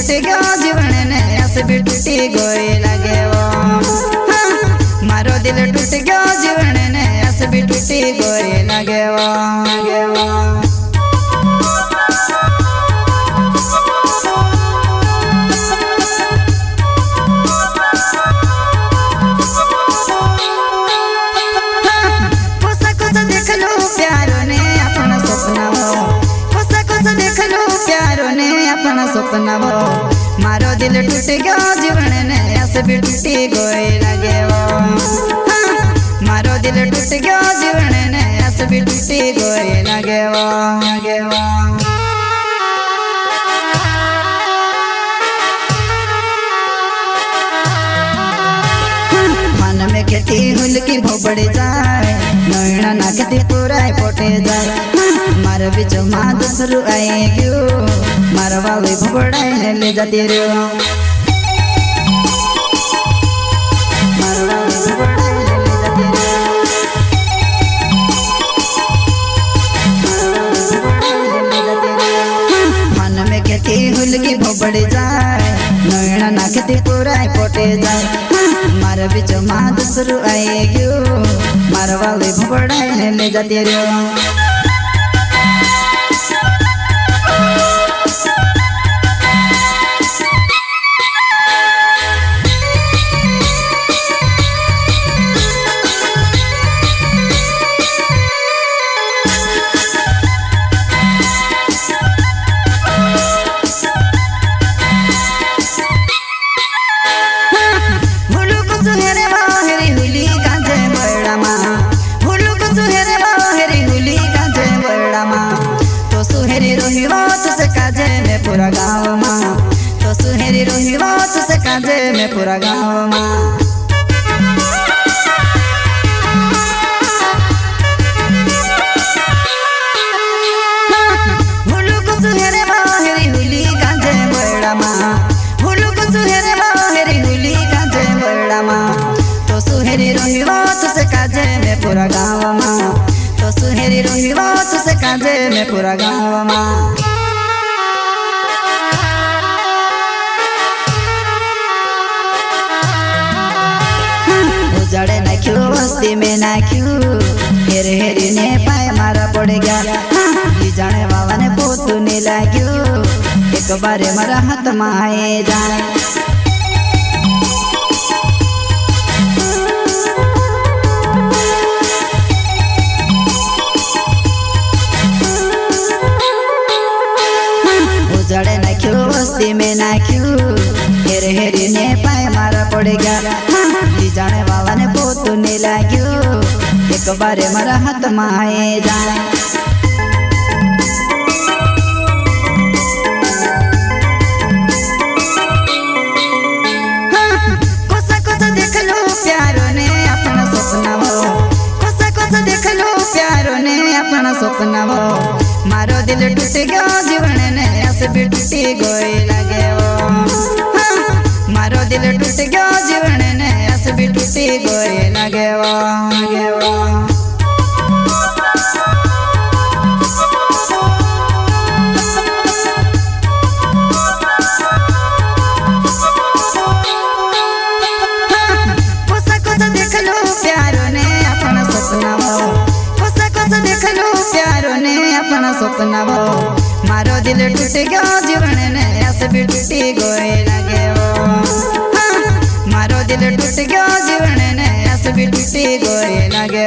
टूट गयो जीवन ने आस भी टूटी गई लगे मारो दिल टूट गयो जीवन ने आस भी टूटी गई लगे सपना वो मारो दिल टूट गयो जीवन ने आस भी टूटी गई लगे मारो दिल टूट गयो जीवन ने आस भी टूटी गई लगे मन में खेती हुल की भोबड़ जाए नैना नाकती पूरा पोटे जाए मार बीच माँ दूसरू आए गयो मारवा वे भोबड़ाई ले जाती रे मारवा वे भोबड़ाई ले जाती रे मन में खेती हुल की भोबड़ जाए नैना नाकती पूरा पोटे जाए मार बीच माँ दूसरू आए गयो मारवा वे भोबड़ाई ले जाती रे पूरा गाँव माँ तो सुहेरी रोही बात से काजे में पूरा गाँव माँ हुलू को सुहेरे बाहेरी हुली काजे बड़ा माँ हुलू को सुहेरे बाहेरी हुली काजे बड़ा माँ तो सुहेरी रोही बात से काजे में पूरा गाँव माँ तो सुहेरी रोही बात से काजे में पूरा गाँव माँ जड़े नाख्यू बस्ती में नाख्यू हेर हेरी ने पाए मारा पड़ गया जाने बाबा ने पोतू नहीं लाग्यू एक बारे मारा हाथ माए जाए जड़े नाख्यू बस्ती में नाख्यू हेर हेरी ने पाए मारा पड़ गया जाने बाबा ने पोतू नहीं लाग्यू एक बारे मारा हाथ माए जाए कोसा कोसा देख लो प्यारो ने अपना सपना वो कोसा कोसा देख लो प्यारो ने अपना सपना वो मारो दिल टूट गयो जीवन ने आस भी टूटी गई लगे मारो दिल टूट गयो जीवन ने आस भी टूटी गई लगे कोसा कोसा देख लो प्यारो ने अपना सपना वो कोसा कोसा देख लो प्यारो ने अपना सपना वो मारो दिल टूट गयो जीवन ने आस भी टूटी गई लगे मारो दिल टूट गयो जीवन ने आस भी टूटी गई लगे